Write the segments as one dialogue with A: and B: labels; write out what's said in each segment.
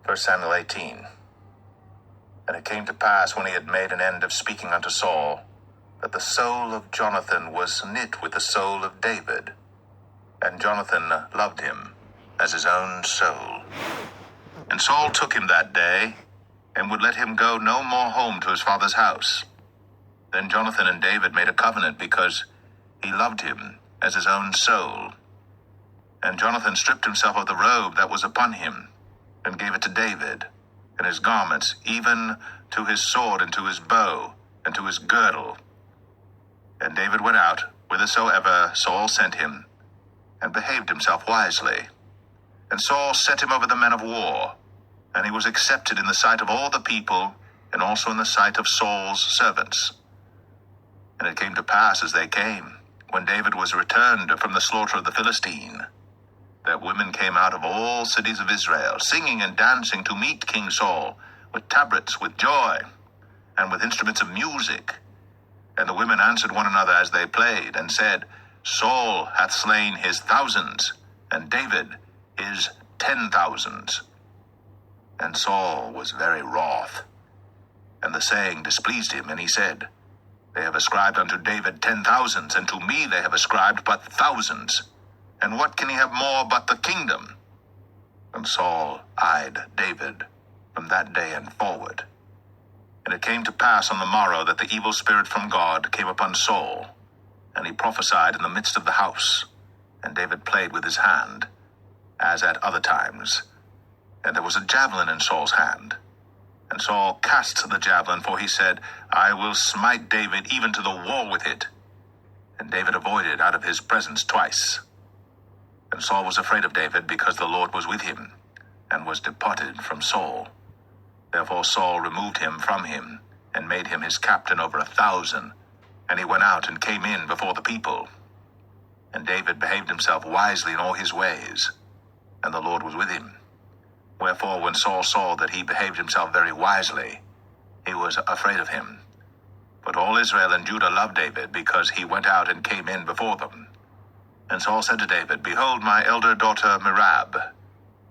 A: 1 Samuel 18. And it came to pass, when he had made an end of speaking unto Saul, that the soul of Jonathan was knit with the soul of David, and Jonathan loved him as his own soul. And Saul took him that day, and would let him go no more home to his father's house. Then Jonathan and David made a covenant, because he loved him as his own soul. And Jonathan stripped himself of the robe that was upon him, and gave it to David, and his garments, even to his sword, and to his bow, and to his girdle. And David went out whithersoever Saul sent him, and behaved himself wisely. And Saul set him over the men of war, and he was accepted in the sight of all the people, and also in the sight of Saul's servants. And it came to pass, as they came, when David was returned from the slaughter of the Philistine, that women came out of all cities of Israel, singing and dancing to meet King Saul, with tabrets, with joy, and with instruments of music. And the women answered one another as they played, and said, Saul hath slain his thousands, and David his 10,000s. And Saul was very wroth, and the saying displeased him, and he said, They have ascribed unto David 10,000s, and to me they have ascribed but thousands. And what can he have more but the kingdom? And Saul eyed David from that day and forward. And it came to pass on the morrow that the evil spirit from God came upon Saul, and he prophesied in the midst of the house. And David played with his hand, as at other times. And there was a javelin in Saul's hand. And Saul cast the javelin, for he said, I will smite David even to the wall with it. And David avoided out of his presence twice. And Saul was afraid of David, because the Lord was with him, and was departed from Saul. Therefore Saul removed him from him, and made him his captain over 1,000. And he went out and came in before the people. And David behaved himself wisely in all his ways, and the Lord was with him. Wherefore when Saul saw that he behaved himself very wisely, he was afraid of him. But all Israel and Judah loved David, because he went out and came in before them. And Saul said to David, Behold, my elder daughter Merab,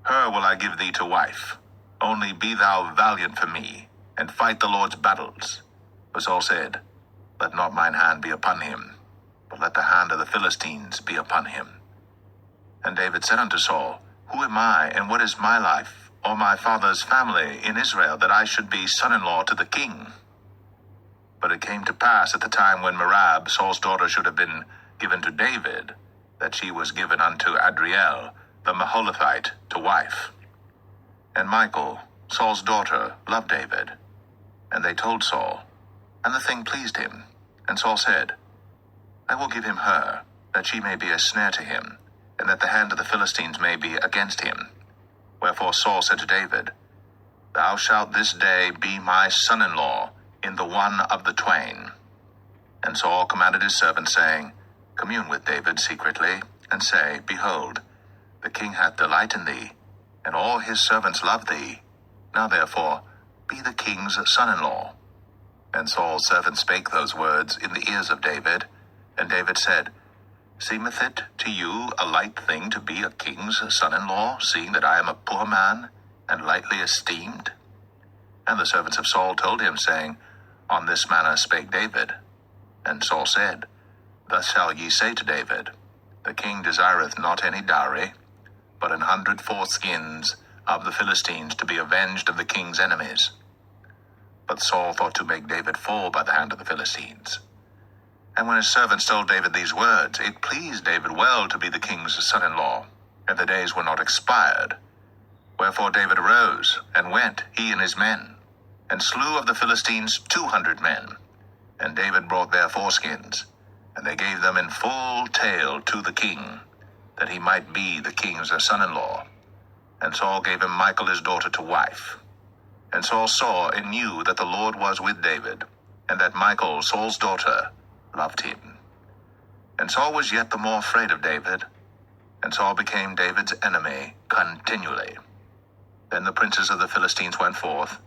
A: her will I give thee to wife. Only be thou valiant for me, and fight the Lord's battles. But Saul said, Let not mine hand be upon him, but let the hand of the Philistines be upon him. And David said unto Saul, Who am I, and what is my life, or my father's family in Israel, that I should be son-in-law to the king? But it came to pass at the time when Merab, Saul's daughter, should have been given to David, that she was given unto Adriel, the Maholathite, to wife. And Michal, Saul's daughter, loved David. And they told Saul, and the thing pleased him. And Saul said, I will give him her, that she may be a snare to him, and that the hand of the Philistines may be against him. Wherefore Saul said to David, Thou shalt this day be my son-in-law in the one of the twain. And Saul commanded his servants, saying, Commune with David secretly, and say, Behold, the king hath delight in thee, and all his servants love thee. Now therefore be the king's son-in-law. And Saul's servant spake those words in the ears of David. And David said, Seemeth it to you a light thing to be a king's son-in-law, seeing that I am a poor man, and lightly esteemed? And the servants of Saul told him, saying, On this manner spake David. And Saul said, Thus shall ye say to David, The king desireth not any dowry, but 100 foreskins of the Philistines, to be avenged of the king's enemies. But Saul thought to make David fall by the hand of the Philistines. And when his servants told David these words, it pleased David well to be the king's son-in-law, and the days were not expired. Wherefore David arose, and went, he and his men, and slew of the Philistines 200 men. And David brought their foreskins, and they gave them in full tale to the king, that he might be the king's son-in-law. And Saul gave him Michal his daughter to wife. And Saul saw and knew that the Lord was with David, and that Michal, Saul's daughter, loved him. And Saul was yet the more afraid of David, and Saul became David's enemy continually. Then the princes of the Philistines went forth,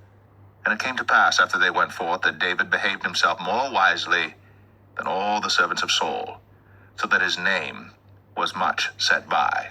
A: and it came to pass after they went forth that David behaved himself more wisely than all the servants of Saul, so that his name was much set by.